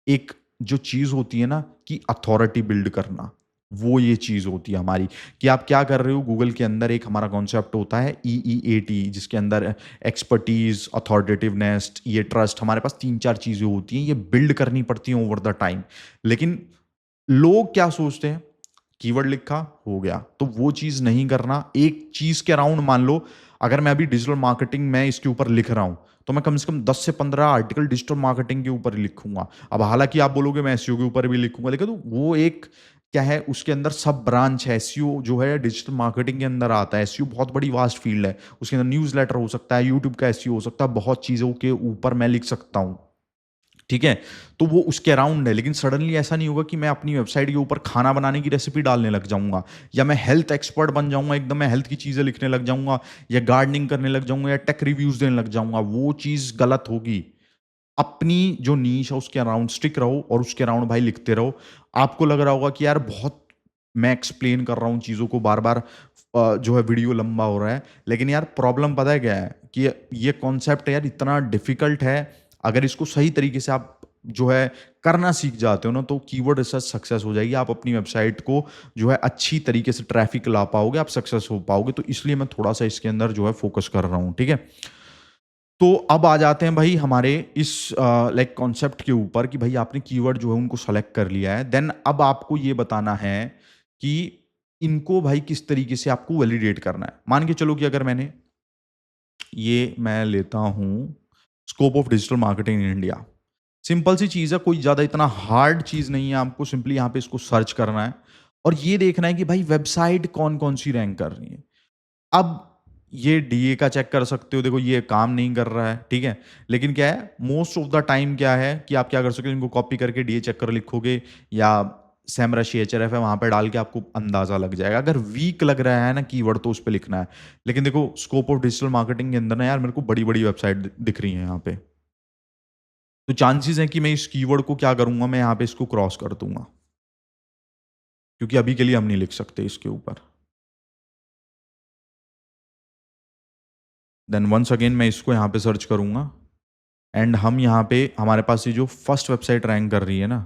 एक जो चीज़ होती है ना कि अथॉरिटी बिल्ड करना, वो ये चीज़ होती है हमारी, कि आप क्या कर रहे हो। गूगल के अंदर एक हमारा कॉन्सेप्ट होता है EEAT, जिसके अंदर एक्सपर्टीज, अथॉरिटेटिवनेस, ये ट्रस्ट, हमारे पास 3-4 चीज़ें होती हैं, ये बिल्ड करनी पड़ती हैं ओवर द टाइम। लेकिन लोग क्या सोचते हैं, कीवर्ड लिखा हो गया, तो वो चीज़ नहीं करना। एक चीज़ के अराउंड मान लो, अगर मैं अभी डिजिटल मार्केटिंग में इसके ऊपर लिख रहा हूं, तो मैं कम से कम 10 से 15 आर्टिकल डिजिटल मार्केटिंग के ऊपर ही लिखूंगा। अब हालांकि आप बोलोगे मैं एसईओ के ऊपर भी लिखूंगा, लेकिन तो वो एक क्या है, उसके अंदर सब ब्रांच है। एसईओ जो है डिजिटल मार्केटिंग के अंदर आता है। एसईओ बहुत बड़ी वास्ट फील्ड है, उसके अंदर न्यूज़ लेटर हो सकता है, यूट्यूब का एसईओ हो सकता है, बहुत चीज़ों के ऊपर मैं लिख सकता हूँ, ठीक है। तो वो उसके अराउंड है। लेकिन सडनली ऐसा नहीं होगा कि मैं अपनी वेबसाइट के ऊपर खाना बनाने की रेसिपी डालने लग जाऊंगा, या मैं हेल्थ एक्सपर्ट बन जाऊंगा, एकदम मैं हेल्थ की चीजें लिखने लग जाऊंगा, या गार्डनिंग करने लग जाऊंगा, या टेक रिव्यूज देने लग जाऊंगा। वो चीज गलत होगी। अपनी जो नीश है उसके अराउंड स्टिक रहो, और उसके अराउंड भाई लिखते रहो। आपको लग रहा होगा कि यार बहुत मैं एक्सप्लेन कर रहा हूँ चीज़ों को, बार बार जो है वीडियो लंबा हो रहा है, लेकिन यार प्रॉब्लम पता है क्या है, कि ये कॉन्सेप्ट है यार इतना डिफिकल्ट है। अगर इसको सही तरीके से आप जो है करना सीख जाते हो ना, तो कीवर्ड रिसर्च सक्सेस हो जाएगी। आप अपनी वेबसाइट को जो है अच्छी तरीके से ट्रैफिक ला पाओगे, आप सक्सेस हो पाओगे। तो इसलिए मैं थोड़ा सा इसके अंदर जो है फोकस कर रहा हूँ, ठीक है। तो अब आ जाते हैं भाई हमारे इस लाइक कॉन्सेप्ट के ऊपर, कि भाई आपने कीवर्ड जो है उनको सेलेक्ट कर लिया है। देन अब आपको ये बताना है कि इनको भाई किस तरीके से आपको वैलिडेट करना है। मान के चलो कि अगर मैंने ये मैं लेता हूं scope of digital marketing in India, simple सी चीज़ है, कोई ज़्यादा इतना हार्ड चीज़ नहीं है। आपको सिंपली यहाँ पे इसको सर्च करना है, और ये देखना है कि भाई वेबसाइट कौन कौन सी रैंक कर रही है। अब ये डीए का चेक कर सकते हो, देखो ये काम नहीं कर रहा है, ठीक है। लेकिन क्या है, मोस्ट ऑफ द टाइम क्या है कि आप क्या कर सकते हो, इनको कॉपी करके डीए चेक कर लिखोगे, या सेमरश एचआरएफ है, वहां पे डाल के आपको अंदाजा लग जाएगा। अगर वीक लग रहा है ना कीवर्ड, तो उस पे लिखना है। लेकिन देखो स्कोप ऑफ डिजिटल मार्केटिंग के अंदर ना यार, मेरे को बड़ी बड़ी वेबसाइट दिख रही है यहाँ पे, तो चांसेस हैं कि मैं इस कीवर्ड को क्या करूंगा, मैं यहाँ पे इसको क्रॉस कर दूंगा, क्योंकि अभी के लिए हम नहीं लिख सकते इसके ऊपर। देन वंस अगेन मैं इसको यहाँ पे सर्च करूंगा, एंड हम यहाँ पे हमारे पास ये जो फर्स्ट वेबसाइट रैंक कर रही है ना,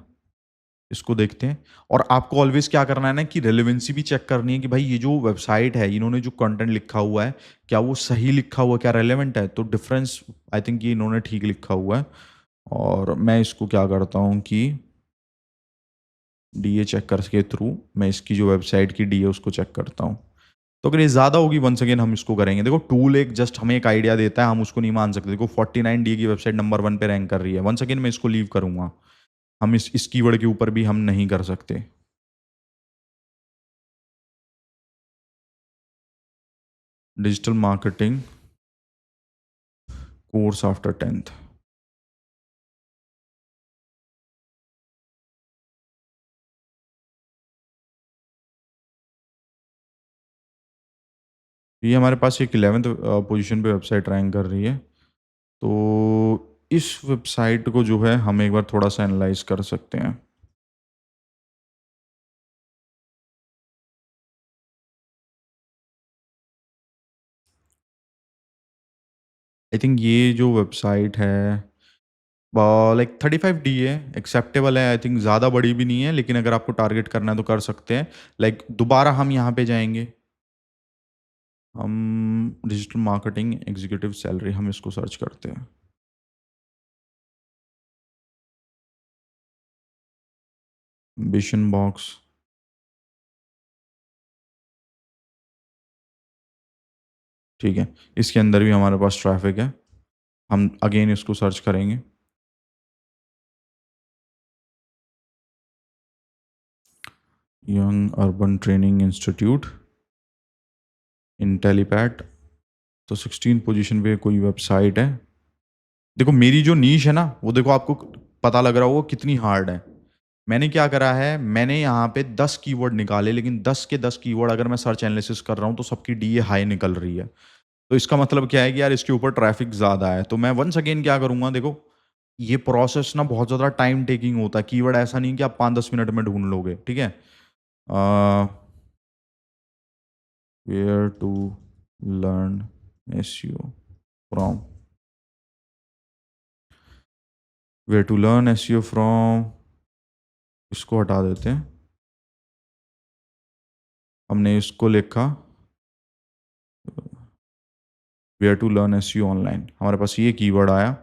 इसको देखते हैं। और आपको ऑलवेज क्या करना है ना, कि रेलेवेंसी भी चेक करनी है कि भाई ये जो वेबसाइट है, इन्होंने जो कंटेंट लिखा हुआ है, क्या वो सही लिखा हुआ है, क्या रेलेवेंट है। तो डिफरेंस आई थिंक ये इन्होंने ठीक लिखा हुआ है। और मैं इसको क्या करता हूँ कि डीए चेक करके थ्रू मैं इसकी जो वेबसाइट की डीए उसको चेक करता हूँ। तो अगर ये ज़्यादा होगी, वंस अगेन हम इसको करेंगे। देखो टूल एक जस्ट हमें एक आइडिया देता है, हम उसको नहीं मान सकते। देखो 49 डी की वेबसाइट नंबर 1 पे रैंक कर रही है, वंस अगेन मैं इसको लीव करूंगा। हम इस कीवर्ड के ऊपर भी हम नहीं कर सकते। Digital marketing course after 10th। ये हमारे पास एक 11th पोजीशन पे वेबसाइट रैंक कर रही है। तो इस वेबसाइट को जो है हम एक बार थोड़ा सा एनालाइज कर सकते हैं। आई थिंक ये जो वेबसाइट है लाइक 35 डी है, एक्सेप्टेबल है। आई थिंक ज़्यादा बड़ी भी नहीं है, लेकिन अगर आपको टारगेट करना है तो कर सकते हैं। लाइक दोबारा हम यहाँ पे जाएंगे, हम डिजिटल मार्केटिंग एग्जीक्यूटिव सैलरी हम इसको सर्च करते हैं। विशन बॉक्स, ठीक है। इसके अंदर भी हमारे पास ट्रैफिक है, हम अगेन इसको सर्च करेंगे। Young urban training institute, Intellipaat. तो 16 पोजीशन पे कोई वेबसाइट है। देखो मेरी जो नीश है ना, वो देखो आपको पता लग रहा होगा कितनी हार्ड है। मैंने क्या करा है, मैंने यहाँ पे 10 कीवर्ड निकाले, लेकिन 10 के 10 कीवर्ड अगर मैं सर्च एनालिसिस कर रहा हूँ तो सबकी डीए हाई निकल रही है। तो इसका मतलब क्या है कि यार इसके ऊपर ट्रैफिक ज़्यादा है। तो मैं वंस अगेन क्या करूँगा, देखो ये प्रोसेस ना बहुत ज़्यादा टाइम टेकिंग होता है। कीवर्ड ऐसा नहीं कि आप 5-10 मिनट में ढूंढ लोगे, ठीक है। Where to learn SEO from, where to learn SEO from, इसको हटा देते हैं। हमने इसको लिखा where to learn SEO online, हमारे पास ये कीवर्ड आया।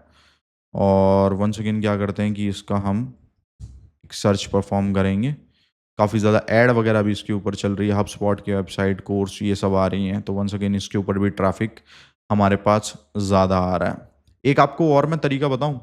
और वंस अगेन क्या करते हैं कि इसका हम एक सर्च परफॉर्म करेंगे। काफ़ी ज़्यादा ऐड वगैरह भी इसके ऊपर चल रही है, हब की वेबसाइट, कोर्स, ये सब आ रही हैं। तो वंस अगेन इसके ऊपर भी ट्रैफिक हमारे पास ज़्यादा आ रहा है। एक आपको और मैं तरीका बताऊं,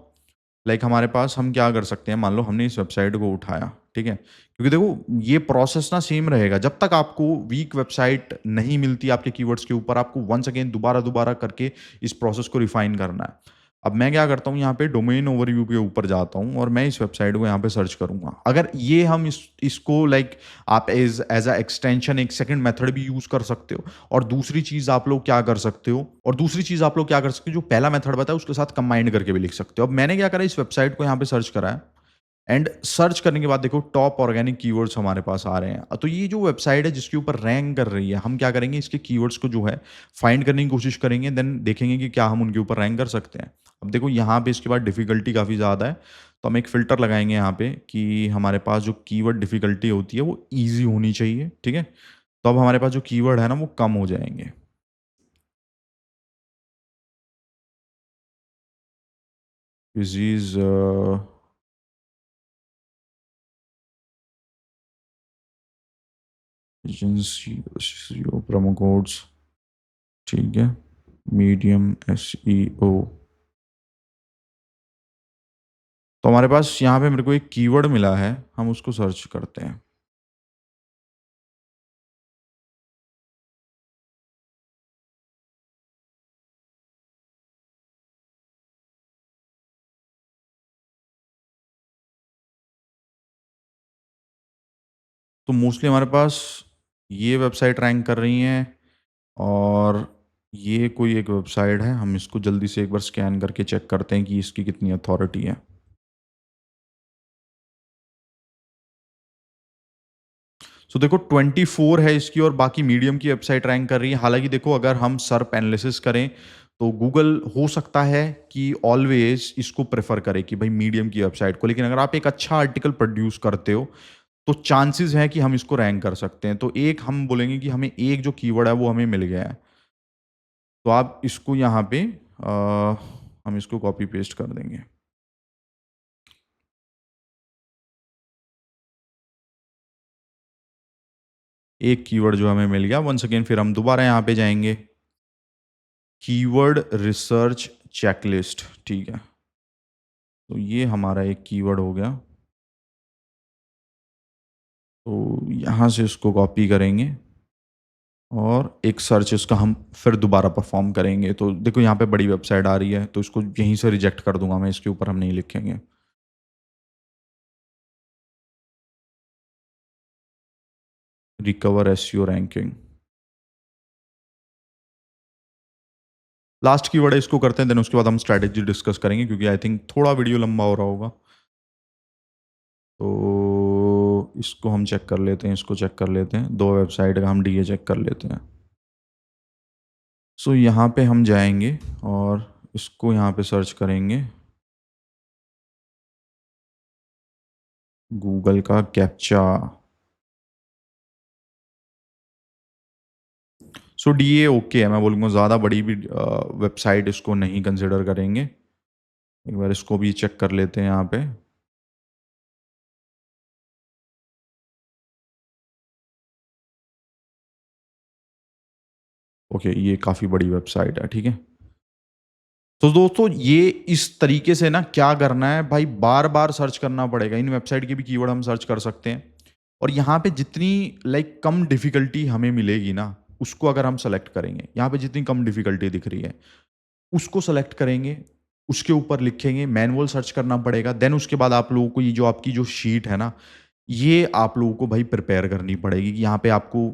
लाइक हमारे पास हम क्या कर सकते हैं, मान लो हमने इस वेबसाइट को उठाया, ठीक है। क्योंकि देखो ये प्रोसेस ना सेम रहेगा, जब तक आपको वीक वेबसाइट नहीं मिलती आपके कीवर्ड्स के ऊपर, आपको वंस अगेन दोबारा दोबारा करके इस प्रोसेस को रिफाइन करना है। अब मैं क्या करता हूँ, यहाँ पे डोमेन ओवरव्यू के ऊपर जाता हूँ और मैं इस वेबसाइट को यहाँ पे सर्च करूंगा। अगर ये हम इसको लाइक आप एज एज अ एक्सटेंशन एक सेकंड मेथड भी यूज कर सकते हो। और दूसरी चीज आप लोग क्या कर सकते हो, जो पहला मेथड बताया उसके साथ कंबाइंड करके भी लिख सकते हो। अब मैंने क्या करा, इस वेबसाइट को यहाँ पे सर्च करा है, एंड सर्च करने के बाद देखो टॉप ऑर्गेनिक कीवर्ड्स हमारे पास आ रहे हैं। तो ये जो वेबसाइट है जिसके ऊपर रैंक कर रही है, हम क्या करेंगे, इसके कीवर्ड्स को जो है फाइंड करने की कोशिश करेंगे, देन देखेंगे कि क्या हम उनके ऊपर रैंक कर सकते हैं। अब देखो यहाँ पे इसके बाद डिफिकल्टी काफ़ी ज़्यादा है, तो हम एक फ़िल्टर लगाएंगे यहाँ पे कि हमारे पास जो कीवर्ड डिफिकल्टी होती है वो ईजी होनी चाहिए, ठीक है। तो अब हमारे पास जो कीवर्ड है ना वो कम हो जाएंगे। डिजीज, एजेंसी, प्रोमो कोड्स, ठीक है, मीडियम एसईओ। तो हमारे पास यहाँ पे मेरे को एक कीवर्ड मिला है, हम उसको सर्च करते हैं। तो मोस्टली हमारे पास ये वेबसाइट रैंक कर रही हैं और ये कोई एक वेबसाइट है, हम इसको जल्दी से एक बार स्कैन करके चेक करते हैं कि इसकी कितनी अथॉरिटी है। सो देखो 24 है इसकी और बाकी मीडियम की वेबसाइट रैंक कर रही है। हालाँकि देखो अगर हम सर्प एनालिसिस करें तो गूगल हो सकता है कि ऑलवेज़ इसको प्रेफ़र करे कि भाई मीडियम की वेबसाइट को। लेकिन अगर आप एक अच्छा आर्टिकल प्रोड्यूस करते हो तो चांसेस हैं कि हम इसको रैंक कर सकते हैं। तो एक हम बोलेंगे कि हमें एक जो कीवर्ड है वो हमें मिल गया है। तो आप इसको यहाँ पे हम इसको कॉपी पेस्ट कर देंगे। एक कीवर्ड जो हमें मिल गया। वंस अगेन फिर हम दोबारा यहाँ पे जाएंगे, कीवर्ड रिसर्च चेकलिस्ट, ठीक है। तो ये हमारा एक कीवर्ड हो गया। तो यहाँ से इसको कॉपी करेंगे और एक सर्च इसका हम फिर दोबारा परफॉर्म करेंगे। तो देखो यहाँ पे बड़ी वेबसाइट आ रही है तो इसको यहीं से रिजेक्ट कर दूंगा मैं, इसके ऊपर हम नहीं लिखेंगे। Recover SEO ranking, last keyword है, इसको करते हैं, देन उसके बाद हम स्ट्रैटेजी डिस्कस करेंगे क्योंकि आई थिंक थोड़ा वीडियो लंबा हो रहा होगा। तो इसको हम चेक कर लेते हैं, इसको चेक कर लेते हैं, दो वेबसाइट का हम डीए चेक कर लेते हैं। सो यहाँ पे हम जाएंगे और इसको यहाँ पे सर्च करेंगे, गूगल का कैप्चा। सो डीए ओके है, मैं बोलूँगा ज़्यादा बड़ी भी वेबसाइट इसको नहीं कंसिडर करेंगे। एक बार इसको भी चेक कर लेते हैं यहाँ पे। ओके, ये काफ़ी बड़ी वेबसाइट है, ठीक है। तो दोस्तों ये इस तरीके से ना क्या करना है भाई, बार बार सर्च करना पड़ेगा। इन वेबसाइट के भी कीवर्ड हम सर्च कर सकते हैं और यहाँ पे जितनी कम डिफिकल्टी हमें मिलेगी ना उसको अगर हम सेलेक्ट करेंगे, यहाँ पे जितनी कम डिफिकल्टी दिख रही है उसको सेलेक्ट करेंगे, उसके ऊपर लिखेंगे, मैनुअल सर्च करना पड़ेगा। देन उसके बाद आप लोगों को ये जो आपकी जो शीट है ना, ये आप लोगों को भाई प्रिपेयर करनी पड़ेगी कि यहाँ पे आपको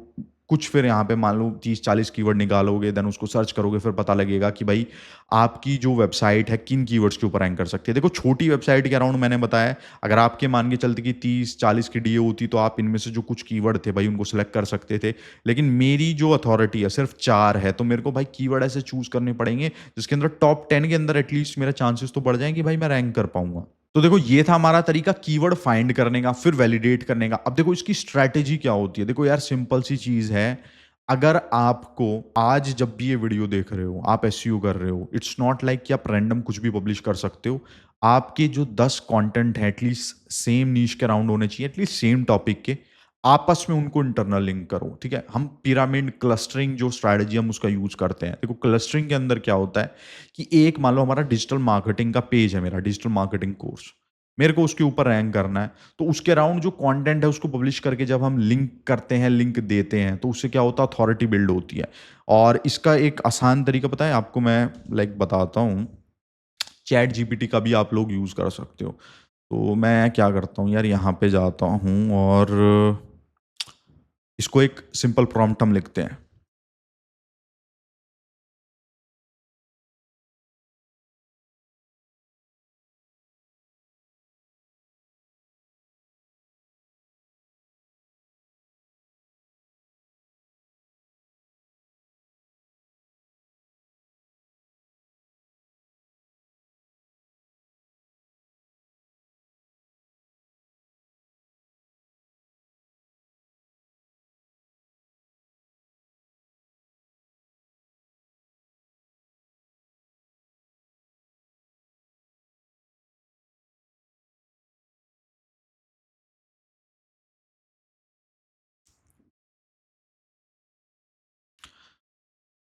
कुछ, फिर यहाँ पे मान लो 30-40 कीवर्ड निकालोगे, देन उसको सर्च करोगे, फिर पता लगेगा कि भाई आपकी जो वेबसाइट है किन कीवर्ड्स के ऊपर रैंक कर सकती है। देखो छोटी वेबसाइट के अराउंड मैंने बताया, अगर आपके मान के चलते कि 30-40 की डीए होती तो आप इनमें से जो कुछ कीवर्ड थे भाई उनको सेलेक्ट कर सकते थे। लेकिन मेरी जो अथॉरिटी है सिर्फ 4 है, तो मेरे को भाई कीवर्ड ऐसे चूज करने पड़ेंगे जिसके अंदर टॉप 10 के अंदर एटलीस्ट मेरा चांसेस तो बढ़ जाएंगे भाई मैं रैंक कर पाऊंगा। तो देखो ये था हमारा तरीका कीवर्ड फाइंड करने का, फिर वैलिडेट करने का। अब देखो इसकी स्ट्रैटेजी क्या होती है। देखो यार सिंपल सी चीज है, अगर आपको आज जब भी ये वीडियो देख रहे हो, आप एसईओ कर रहे हो, इट्स नॉट लाइक कि आप रैंडम कुछ भी पब्लिश कर सकते हो। आपके जो 10 कंटेंट है एटलीस्ट सेम नीश के अराउंड होने चाहिए, एटलीस्ट सेम टॉपिक के, आपस में उनको इंटरनल लिंक करो, ठीक है। हम पिरामिड क्लस्टरिंग जो स्ट्रैटेजी हम उसका यूज करते हैं। देखो क्लस्टरिंग के अंदर क्या होता है कि एक मान लो हमारा डिजिटल मार्केटिंग का पेज है, मेरा डिजिटल मार्केटिंग कोर्स, मेरे को उसके ऊपर रैंक करना है, तो उसके अराउंड जो कंटेंट है उसको पब्लिश करके जब हम लिंक करते हैं, लिंक देते हैं, तो उससे क्या होता है, अथॉरिटी बिल्ड होती है। और इसका एक आसान तरीका पता है आपको, मैं बताता हूँ। चैट जीपीटी का भी आप लोग यूज़ कर सकते हो। तो मैं क्या करता हूँ यार, यहाँ पे जाता हूँ और इसको एक सिंपल प्रॉम्प्ट हम लिखते हैं।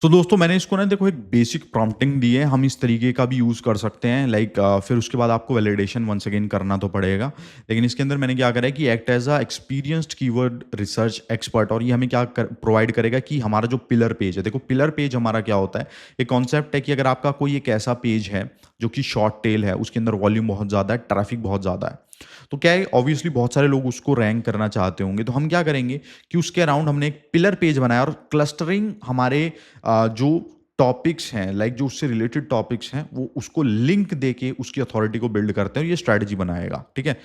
तो दोस्तों मैंने इसको ना देखो एक बेसिक प्रॉम्प्टिंग दी है, हम इस तरीके का भी यूज़ कर सकते हैं। फिर उसके बाद आपको वैलिडेशन वंस अगेन करना तो पड़ेगा। लेकिन इसके अंदर मैंने क्या करा है कि act as a experienced keyword research expert, और ये हमें क्या प्रोवाइड करेगा कि हमारा जो पिलर पेज है, देखो पिलर पेज हमारा क्या होता है, एक कॉन्सेप्ट है कि अगर आपका कोई एक ऐसा पेज है जो कि शॉर्ट टेल है, उसके अंदर वॉल्यूम बहुत ज़्यादा है, ट्रैफिक बहुत ज़्यादा है, तो क्या है, ऑब्वियसली बहुत सारे लोग उसको रैंक करना चाहते होंगे, तो हम क्या करेंगे कि उसके अराउंड हमने एक पिलर पेज बनाया और क्लस्टरिंग हमारे जो टॉपिक्स हैं, लाइक जो उससे रिलेटेड टॉपिक्स हैं, वो उसको लिंक दे के उसकी अथॉरिटी को बिल्ड करते हैं और ये स्ट्रैटेजी बनाएगा, ठीक है।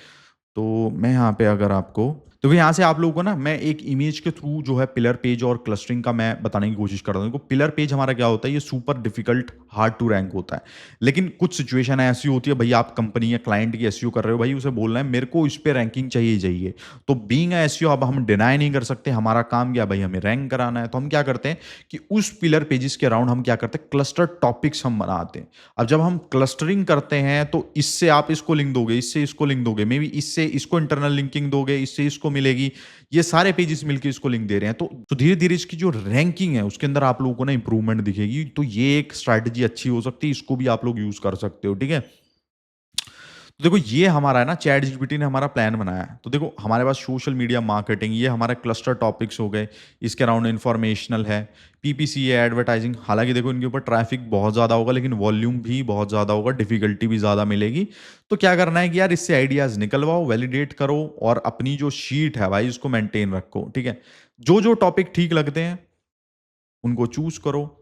तो मैं यहाँ पे अगर आपको, तो फिर यहाँ से आप लोगों को ना मैं एक इमेज के थ्रू जो है पिलर पेज और क्लस्टरिंग का मैं बताने की कोशिश करता हूँ। देखो पिलर पेज हमारा क्या होता है, ये super difficult hard to rank होता है, लेकिन कुछ सिचुएशन ऐसी होती है, भाई आप कंपनी या क्लाइंट की एसईओ कर रहे हो, भाई उसे बोलना है मेरे को इस पे रैंकिंग चाहिए ही चाहिए। तो बीइंग एसईओ अब हम डिनाई नहीं कर सकते, हमारा काम क्या भाई, हमें रैंक कराना है। तो हम क्या करते हैं कि उस पिलर पेजेस के अराउंड हम क्या करते हैं, क्लस्टर टॉपिक्स हम बनाते हैं। अब जब हम क्लस्टरिंग करते हैं तो इससे आप इसको लिंक दोगे, इससे इसको लिंक दोगे, मे बी इससे इसको इंटरनल लिंकिंग दोगे, इससे इसको मिलेगी, ये सारे पेजेस मिलके इसको लिंक दे रहे हैं। तो धीरे धीरे इसकी जो रैंकिंग है उसके अंदर आप लोगों को ना इंप्रूवमेंट दिखेगी। तो ये एक स्ट्रैटेजी अच्छी हो सकती है, इसको भी आप लोग यूज कर सकते हो, ठीक है। तो देखो ये हमारा है ना, चैट जीपीटी ने हमारा प्लान बनाया है। तो देखो हमारे पास सोशल मीडिया मार्केटिंग, ये हमारे क्लस्टर टॉपिक्स हो गए, इसके अराउंड इंफॉर्मेशनल है, पीपीसी है, एडवर्टाइजिंग। हालांकि देखो इनके ऊपर ट्रैफिक बहुत ज़्यादा होगा, लेकिन वॉल्यूम भी बहुत ज़्यादा होगा, डिफिकल्टी भी ज़्यादा मिलेगी। तो क्या करना है कि यार इससे आइडियाज़ निकलवाओ, वैलिडेट करो और अपनी जो शीट है भाई उसको मेंटेन रखो, ठीक है। जो जो टॉपिक ठीक लगते हैं उनको चूज करो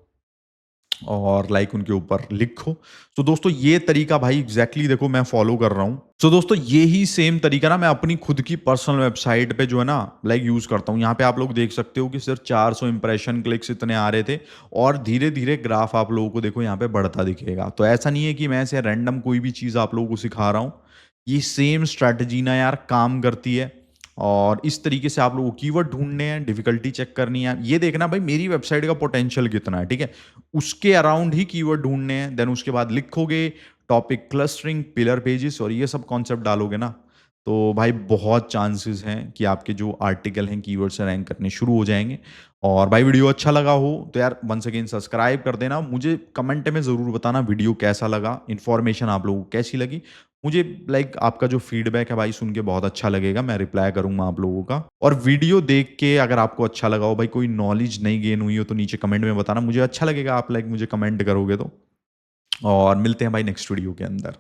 और लाइक उनके ऊपर लिखो। तो दोस्तों ये तरीका भाई एग्जैक्टली देखो मैं फॉलो कर रहा हूं। तो दोस्तों ये ही सेम तरीका ना मैं अपनी खुद की पर्सनल वेबसाइट पे जो है ना लाइक यूज करता हूं। यहाँ पे आप लोग देख सकते हो कि सिर्फ 400 इंप्रेशन क्लिक्स इतने आ रहे थे और धीरे धीरे ग्राफ आप लोगों को देखो यहाँ पे बढ़ता दिखेगा। तो ऐसा नहीं है कि मैं ऐसे रैंडम कोई भी चीज़ आप लोगों को सिखा रहा हूँ, ये सेम स्ट्रैटेजी ना यार काम करती है। और इस तरीके से आप लोगों को कीवर्ड ढूंढने हैं, डिफिकल्टी चेक करनी है, ये देखना भाई मेरी वेबसाइट का पोटेंशियल कितना है, ठीक है। उसके अराउंड ही कीवर्ड ढूंढने हैं, देन उसके बाद लिखोगे टॉपिक क्लस्टरिंग, पिलर पेजेस और ये सब कॉन्सेप्ट डालोगे ना, तो भाई बहुत चांसेस हैं कि आपके जो आर्टिकल हैं कीवर्ड से रैंक करने शुरू हो जाएंगे। और भाई वीडियो अच्छा लगा हो तो यार वंस अगेन सब्सक्राइब कर देना, मुझे कमेंट में ज़रूर बताना वीडियो कैसा लगा, इन्फॉर्मेशन आप लोगों को कैसी लगी। मुझे लाइक आपका जो फीडबैक है भाई सुन के बहुत अच्छा लगेगा, मैं रिप्लाई करूंगा आप लोगों का। और वीडियो देख के अगर आपको अच्छा लगा हो, भाई कोई नॉलेज नहीं गेन हुई हो, तो नीचे कमेंट में बताना, मुझे अच्छा लगेगा आप लाइक मुझे कमेंट करोगे तो। और मिलते हैं भाई नेक्स्ट वीडियो के अंदर।